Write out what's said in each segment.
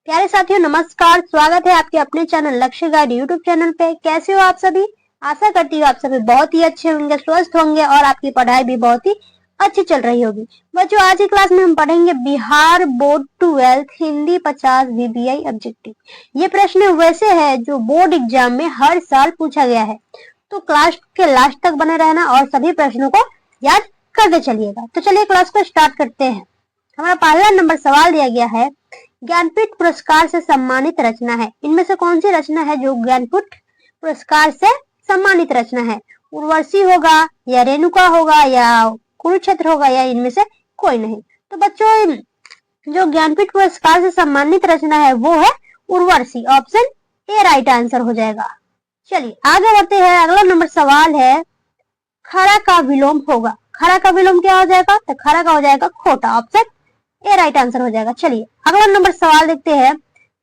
प्यारे साथियों नमस्कार, स्वागत है आपके अपने चैनल लक्ष्य गाइड यूट्यूब चैनल पे। कैसे हो आप सभी? आशा करती हूँ आप सभी बहुत ही अच्छे होंगे, स्वस्थ होंगे और आपकी पढ़ाई भी बहुत ही अच्छी चल रही होगी। बच्चों, आज की क्लास में हम पढ़ेंगे Bihar board 12 Hindi 50 VBI objective. ये प्रश्न वैसे है जो बोर्ड एग्जाम में हर साल पूछा गया है, तो क्लास के लास्ट तक बने रहना और सभी प्रश्नों को याद करते चलिएगा। तो चलिए क्लास को स्टार्ट करते हैं। हमारा पहला नंबर सवाल दिया गया है, ज्ञानपीठ पुरस्कार से सम्मानित रचना है। इनमें से कौन सी रचना है जो ज्ञानपीठ पुरस्कार से सम्मानित रचना है? उर्वशी होगा या रेणुका होगा या कुरुक्षेत्र होगा या इनमें से कोई नहीं। तो बच्चों, जो ज्ञानपीठ पुरस्कार से सम्मानित रचना है वो है Urvashi. Option A right answer हो जाएगा। चलिए आगे बढ़ते हैं। अगला नंबर सवाल है, खरा का विलोम होगा। खरा का विलोम क्या हो जाएगा? तो खरा का हो जाएगा खोटा। ऑप्शन ए राइट आंसर हो जाएगा। चलिए अगला नंबर सवाल देखते हैं।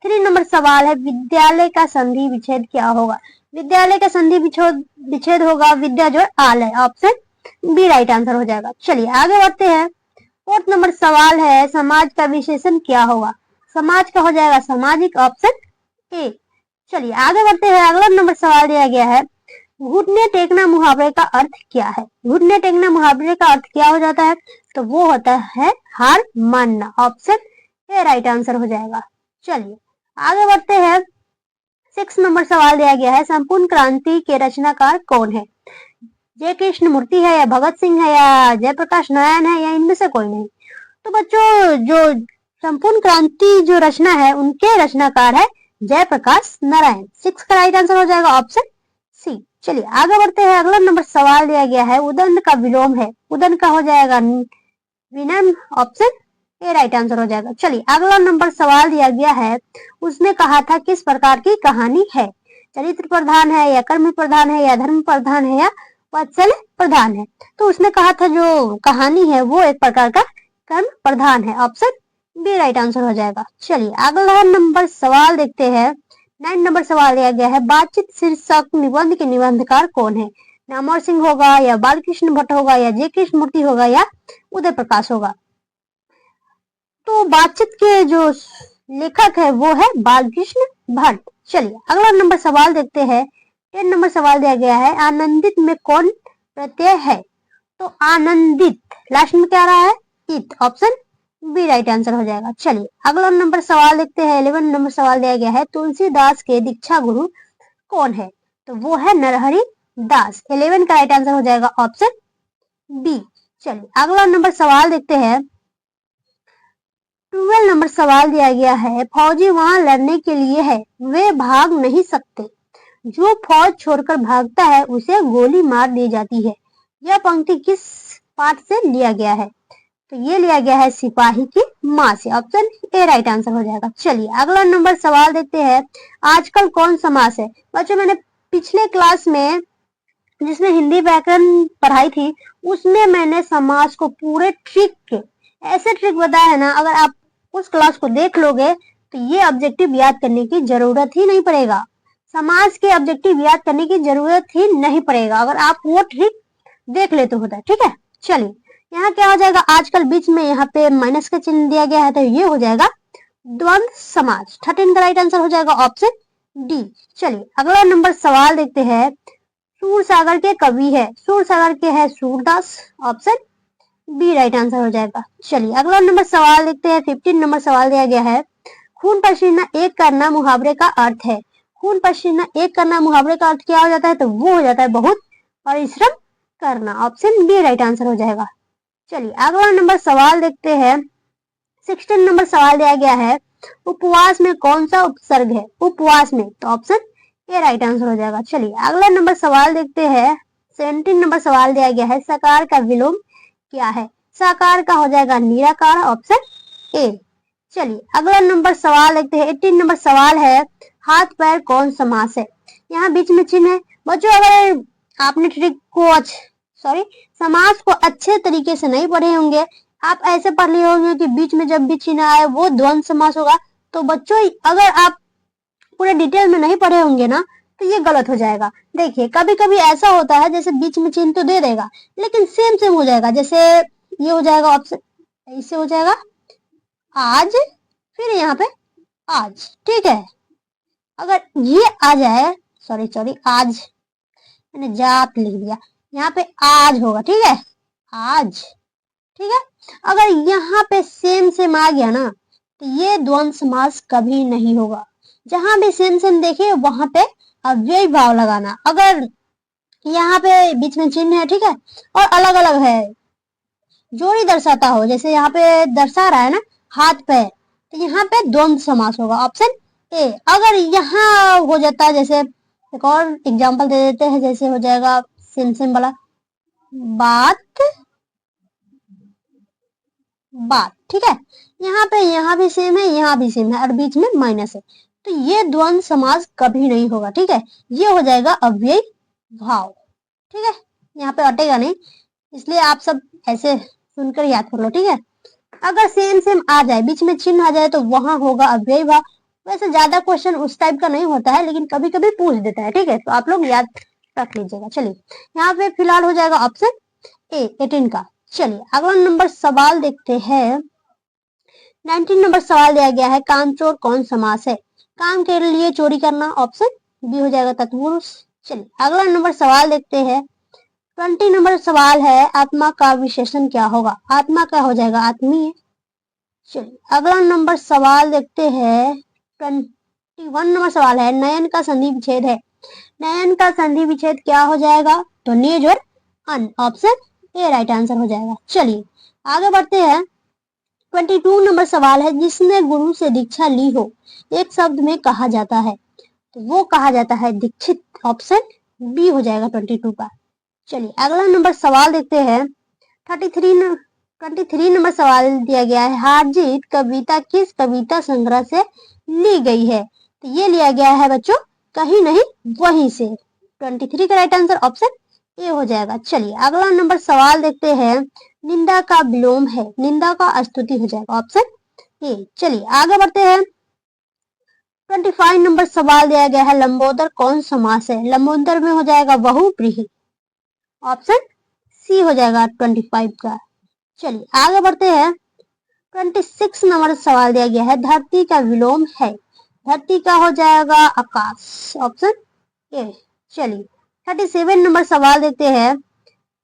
3 नंबर सवाल है, विद्यालय का संधि विच्छेद क्या होगा? विद्यालय का संधि विच्छेद होगा विद्या जो आल है। ऑप्शन बी राइट आंसर हो जाएगा। चलिए आगे बढ़ते हैं। 4 नंबर सवाल है, समाज का विशेषण क्या होगा? समाज का हो जाएगा सामाजिक। Option A. चलिए आगे बढ़ते हैं। अगला नंबर सवाल दिया गया है, घुटने टेकना मुहावरे का अर्थ क्या है? घुटने टेकना मुहावरे का अर्थ क्या हो जाता है? तो वो होता है हार मानना। ऑप्शन ए राइट आंसर हो जाएगा। चलिए आगे बढ़ते हैं। 6 नंबर सवाल दिया गया है, संपूर्ण क्रांति के रचनाकार कौन है? जय कृष्ण मूर्ति है या भगत सिंह है या जयप्रकाश नारायण है या इनमें से कोई नहीं। तो बच्चों, जो संपूर्ण क्रांति जो रचना है उनके रचनाकार है जयप्रकाश नारायण। 6 का राइट आंसर हो जाएगा ऑप्शन सी। चलिए आगे बढ़ते हैं। अगला नंबर सवाल दिया गया है, उदंड का विलोम है। उदंड का हो जाएगा विनम्र। ऑप्शन ए राइट आंसर हो जाएगा। चलिए अगला नंबर सवाल दिया गया है, उसने कहा था किस प्रकार की कहानी है? चरित्र प्रधान है या कर्म प्रधान है या धर्म प्रधान है या वात्सल्य प्रधान है? तो उसने कहा था जो कहानी है वो एक प्रकार का कर्म प्रधान है। ऑप्शन बी राइट आंसर हो जाएगा। चलिए अगला नंबर सवाल देखते हैं। 9 नंबर सवाल दिया गया है, बातचीत शीर्षक निबंध के निबंधकार कौन है? नामवर सिंह होगा या बालकृष्ण भट्ट होगा या जय कृष्ण मूर्ति होगा या उदय प्रकाश होगा? तो बातचीत के जो लेखक है वो है बालकृष्ण भट्ट। चलिए अगला नंबर सवाल देखते हैं। 10 नंबर सवाल दिया गया है, आनंदित में कौन प्रत्यय है? तो आनंदित लास्ट में क्या रहा है? इत। ऑप्शन बी राइट आंसर हो जाएगा। चलिए अगला नंबर सवाल देखते हैं। 11 नंबर सवाल दिया गया है, तुलसीदास के दीक्षा गुरु कौन है? तो वो है नरहरि दास। 11 का राइट आंसर हो जाएगा ऑप्शन बी। चलिए अगला नंबर सवाल देखते हैं। 12 नंबर सवाल दिया गया है, फौजी वहां लड़ने के लिए है, वे भाग नहीं सकते, जो फौज छोड़कर भागता है उसे गोली मार दी जाती है। यह पंक्ति किस पाठ से लिया गया है? तो ये लिया गया है सिपाही की माँ से। ऑप्शन ए राइट आंसर हो जाएगा। चलिए अगला नंबर सवाल देखते हैं। आजकल कौन समास है? बच्चों, मैंने पिछले क्लास में जिसमें हिंदी व्याकरण पढ़ाई थी उसमें मैंने समास को पूरे ट्रिक के ऐसे ट्रिक बताया है ना, अगर आप उस क्लास को देख लोगे तो ये ऑब्जेक्टिव याद करने की जरूरत ही नहीं पड़ेगा। समास के ऑब्जेक्टिव याद करने की जरूरत ही नहीं पड़ेगा अगर आप वो ट्रिक देख ले तो होता है। ठीक है, चलिए यहाँ क्या हो जाएगा, आजकल बीच में यहाँ पे माइनस का चिन्ह दिया गया है तो ये हो जाएगा द्वंद्व समास। 13 का राइट आंसर हो जाएगा ऑप्शन डी। चलिए अगला नंबर सवाल देखते हैं। सूरसागर के कवि है, सूरसागर के है Surdas. Option B right answer हो जाएगा। चलिए अगला नंबर सवाल देखते हैं। 15 नंबर सवाल दिया गया है, खून पसीना एक करना मुहावरे का अर्थ है। खून पसीना एक करना मुहावरे का अर्थ क्या हो जाता है? तो वो हो जाता है बहुत परिश्रम करना। ऑप्शन बी राइट आंसर हो जाएगा। चलिए अगला नंबर सवाल देखते हैं। 16 नंबर सवाल दिया गया है, उपवास में कौन सा उपसर्ग है? उपवास में, तो ऑप्शन ए राइट आंसर हो जाएगा। चलिए अगला नंबर सवाल देखते हैं। 17 नंबर सवाल दिया गया है, साकार का विलोम क्या है? साकार का हो जाएगा निराकार। Option A. चलिए अगला नंबर सवाल देखते हैं। 18 नंबर सवाल है, हाथ पैर कौन समास है? यहाँ बीच में चिन्ह है। बच्चों, अगर आपने ट्रिक को समास को अच्छे तरीके से नहीं पढ़े होंगे, आप ऐसे पढ़ लिए होंगे कि बीच में जब भी चिन्ह आए वो द्वंद्व समास होगा। तो बच्चों, अगर आप पूरे डिटेल में नहीं पढ़े होंगे ना तो ये गलत हो जाएगा। देखिए कभी कभी ऐसा होता है जैसे बीच में चिन्ह तो दे देगा लेकिन सेम सेम हो जाएगा। जैसे ये हो जाएगा ऑप्शन, इससे हो जाएगा आज, फिर यहाँ पे आज, ठीक है। अगर ये आ जाए, सॉरी आज मैंने जात लिख दिया, यहाँ पे आज होगा, ठीक है, आज, ठीक है। अगर यहाँ पे सेम सेम आ गया ना तो ये द्वंद्व समास कभी नहीं होगा। जहां भी सेम सेम देखे वहां पे अव्ययी भाव लगाना। अगर यहाँ पे बीच में चिन्ह है, ठीक है, और अलग अलग है, जोड़ी दर्शाता हो, जैसे यहाँ पे दर्शा रहा है ना हाथ पे, तो यहाँ पे द्वंद्व समास होगा, ऑप्शन ए। अगर यहाँ हो जाता है, जैसे एक और एग्जांपल दे देते हैं, जैसे हो जाएगा सेम सेम वाला, बात बात, ठीक है। यहाँ भी सेम है, यहाँ भी सेम है, और बीच में माइनस है, तो ये द्वंद्व समास कभी नहीं होगा, ठीक है। ये हो जाएगा अव्ययी भाव, ठीक है, यहाँ पे अटेगा नहीं, इसलिए आप सब ऐसे सुनकर याद कर लो, ठीक है। अगर सेम सेम आ जाए, बीच में चिन्ह आ जाए, तो वहां होगा अव्ययी भाव। वैसे ज्यादा क्वेश्चन उस टाइप का नहीं होता है, लेकिन कभी कभी पूछ देता है, ठीक है, तो आप लोग याद रख लीजिएगा। चलिए, यहाँ पे फिलहाल हो जाएगा ऑप्शन ए 18 का। चलिए अगला नंबर सवाल देखते हैं। 19 नंबर सवाल दिया गया है, कामचोर कौन समास है? काम के लिए चोरी करना, ऑप्शन बी हो जाएगा तत्पुरुष। चलिए अगला नंबर सवाल देखते हैं। 20 नंबर सवाल है, आत्मा का विशेषण क्या होगा? आत्मा का हो जाएगा आत्मीय। चलिए अगला नंबर सवाल देखते हैं। 21 नंबर सवाल है, नयन का संधि विच्छेद है। नयन का संधि विच्छेद क्या हो जाएगा? तो निज और अन, ऑप्शन ए राइट आंसर हो जाएगा। चलिए आगे बढ़ते हैं। 22 नंबर सवाल है, जिसने गुरु से दीक्षा ली हो, एक शब्द में कहा जाता है, तो वो कहा जाता है दीक्षित, ऑप्शन बी हो जाएगा 22 का। चलिए अगला नंबर सवाल देखते हैं। 23 नंबर सवाल दिया गया है, हारजीत कविता किस कविता संग्रह से ली गई है? तो ये लिया गया है बच्चों कहीं नहीं वहीं से। 23 का राइट आंसर ऑप्शन ए हो जाएगा। चलिए अगला नंबर सवाल देखते हैं। निंदा का विलोम है, निंदा का स्तुति हो जाएगा, ऑप्शन ए। चलिए आगे बढ़ते हैं। 25 नंबर सवाल दिया गया है, लंबोदर कौन समास है? लंबोदर में हो जाएगा बहुव्रीहि, ऑप्शन सी हो जाएगा 25 का। चलिए आगे बढ़ते हैं। 26 नंबर सवाल दिया गया है, धरती का विलोम है, धरती का हो जाएगा आकाश, ऑप्शन ए। चलिए 37 नंबर सवाल देखते हैं।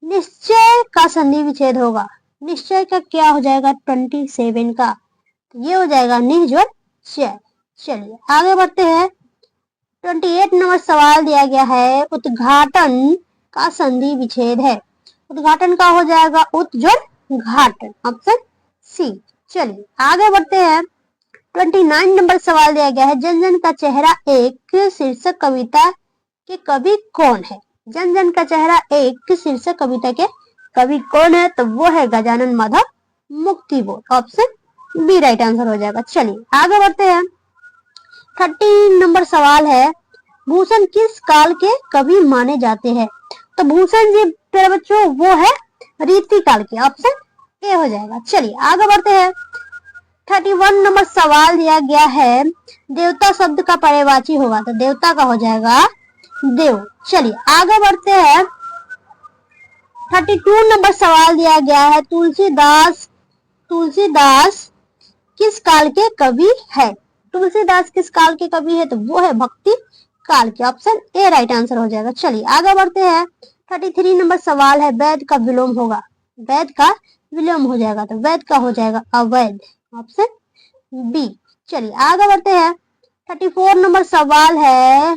निश्चय का संधि विच्छेद होगा, निश्चय का क्या हो जाएगा? 27 का, तो ये हो जाएगा निज और चय। चलिए आगे बढ़ते हैं। 28 नंबर सवाल दिया गया है, उद्घाटन का संधि विच्छेद है, उद्घाटन का हो जाएगा उत्जोड़ घाटन, ऑप्शन सी। चलिए आगे बढ़ते हैं। 29 नंबर सवाल दिया गया है, जन जन का चेहरा एक शीर्षक कविता के कवि कौन है? जन जन का चेहरा एक शीर्षक कविता के कवि कौन है? तो वो है Gajanan Madhav Muktibodh, option B right answer हो जाएगा। चलिए आगे बढ़ते हैं। 30 नंबर सवाल है, भूषण किस काल के कवि माने जाते हैं? तो भूषण जी प्यारे बच्चों वो है रीति काल के, ऑप्शन ए हो जाएगा। चलिए आगे बढ़ते हैं। 31 नंबर सवाल दिया गया है, देवता शब्द का पर्यायवाची होगा, तो देवता का हो जाएगा देव। चलिए आगे बढ़ते हैं। 32 नंबर सवाल दिया गया है, तुलसीदास किस काल के कवि है? तुलसीदास किस काल के कवि है? तो वो है भक्ति काल के, ऑप्शन ए राइट आंसर हो जाएगा। चलिए आगे बढ़ते हैं। 33 नंबर सवाल है, वैद का विलोम होगा, वैद का विलोम हो जाएगा, तो वैद का हो जाएगा अवैध, ऑप्शन बी। चलिए आगे बढ़ते हैं। 34 नंबर सवाल है,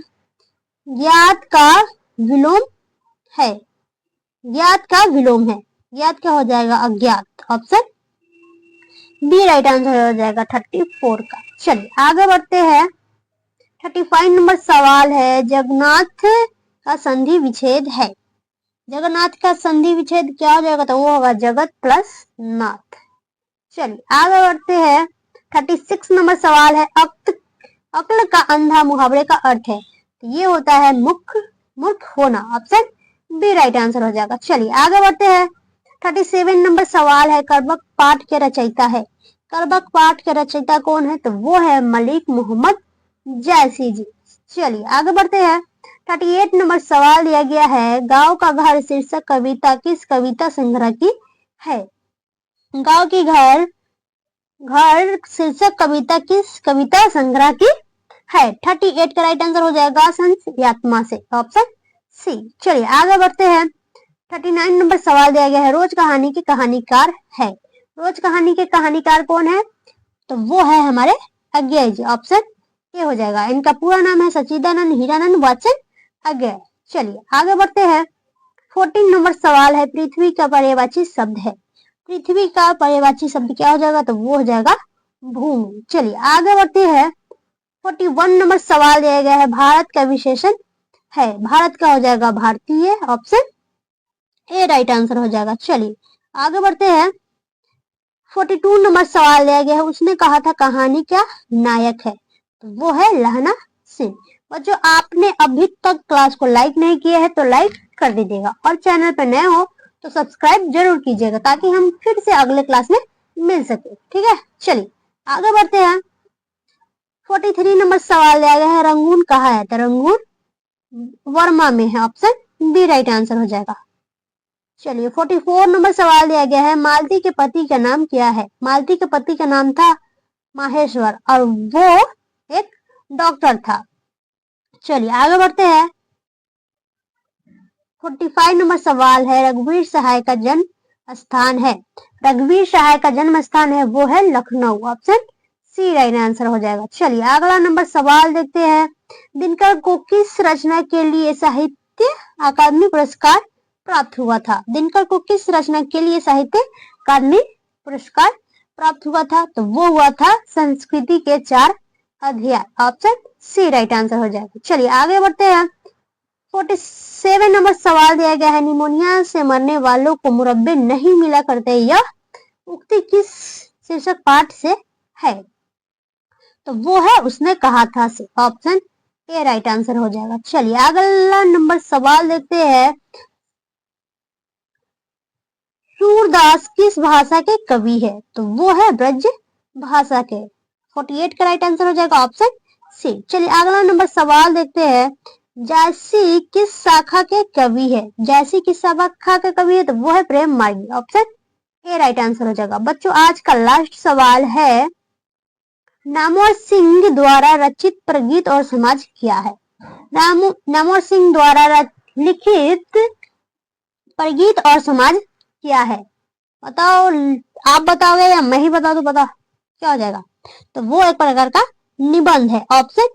ज्ञात का विलोम है, ज्ञात का विलोम है, ज्ञात क्या हो जाएगा? अज्ञात, ऑप्शन बी राइट आंसर हो जाएगा 34 का। चलिए आगे बढ़ते हैं। 35 नंबर सवाल है, जगन्नाथ का संधि विच्छेद है, जगन्नाथ का संधि विच्छेद क्या हो जाएगा? तो वो होगा जगत प्लस नाथ। चलिए आगे बढ़ते हैं। 36 नंबर सवाल है, अक्ल का अंधा मुहावरे का अर्थ है, तो ये होता है मूर्ख होना, ऑप्शन बी राइट आंसर हो जाएगा। चलिए आगे बढ़ते हैं। 37 नंबर सवाल है, करबक पाठ के रचयिता है, करबक पाठ के रचयिता कौन है? तो वो है मलिक मोहम्मद जैसी जी। चलिए आगे बढ़ते हैं। 38 नंबर सवाल दिया गया है, गांव का घर शीर्षक कविता किस कविता संग्रह की है? गांव की घर घर शीर्षक कविता किस कविता संग्रह की है? 38 का राइट आंसर हो जाएगा संस आत्मा से, ऑप्शन सी। चलिए आगे बढ़ते हैं। 39 नंबर सवाल दिया गया है, रोज कहानी के कहानीकार है। रोज कहानी के कहानीकार कौन है? तो वो है हमारे अज्ञेय जी, ऑप्शन ए हो जाएगा। इनका पूरा नाम है सच्चिदानंद हीरानंद वात्सन अज्ञेय। चलिए आगे बढ़ते हैं। 14 नंबर सवाल है, पृथ्वी का पर्यायवाची शब्द है। पृथ्वी का पर्यायवाची शब्द क्या हो जाएगा? तो वो हो जाएगा भूमि। चलिए आगे बढ़ते हैं। 41 नंबर सवाल दिया गया है, भारत का विशेषण है। भारत का हो जाएगा भारतीय, ऑप्शन ए राइट आंसर हो जाएगा। चलिए आगे बढ़ते हैं। 42 नंबर सवाल दिया गया है, उसने कहा था कहानी क्या नायक है? तो वो है लहना सिंह। बच्चों आपने अभी तक क्लास को लाइक नहीं किया है तो लाइक कर दीजिएगा, और चैनल पर नए हो तो सब्सक्राइब जरूर कीजिएगा ताकि हम फिर से अगले क्लास में मिल सके, ठीक है। चलिए आगे बढ़ते हैं। 43 नंबर सवाल दिया गया है, रंगून कहाँ है? तो रंगून वर्मा में है, ऑप्शन बी राइट आंसर हो जाएगा। चलिए 44 नंबर सवाल दिया गया है, मालती के पति का नाम क्या है? मालती के पति का नाम था माहेश्वर और वो एक डॉक्टर था। चलिए आगे बढ़ते हैं। 45 नंबर सवाल है, रघुवीर सहाय का जन्म स्थान है। रघुवीर सहाय का जन्म स्थान है वो है Lucknow, option C right answer हो जाएगा। चलिए अगला नंबर सवाल देखते हैं, दिनकर को किस रचना के लिए साहित्य अकादमी पुरस्कार प्राप्त हुआ था? दिनकर को किस रचना के लिए साहित्य अकादमी पुरस्कार प्राप्त हुआ था? तो वो हुआ था संस्कृति के 4 अध्याय, ऑप्शन सी राइट आंसर हो जाएगा। चलिए आगे बढ़ते हैं। 47 नंबर सवाल दिया गया है, निमोनिया से मरने वालों को मुरब्बे नहीं मिला करते, यह उक्ति किस शीर्षक पाठ से है? तो वो है उसने कहा था से, ऑप्शन ए राइट आंसर हो जाएगा। चलिए अगला नंबर सवाल देखते हैं, सूरदास किस भाषा के कवि है? तो वो है ब्रज भाषा के। 48 का राइट आंसर हो जाएगा, ऑप्शन सी। चलिए अगला नंबर सवाल देखते हैं, जैसी किस शाखा के कवि है? जैसी किस शाखा के कवि है? तो वो है प्रेम मार्गी, ऑप्शन ए राइट आंसर हो जाएगा। बच्चों आज का लास्ट सवाल है, नामवर सिंह द्वारा रचित प्रगीत और समाज क्या है? नामवर सिंह द्वारा लिखित प्रगीत और समाज क्या है? बताओ, आप बताओगे या मैं ही बता दूं? बता क्या हो जाएगा? तो वो एक प्रकार का निबंध है, ऑप्शन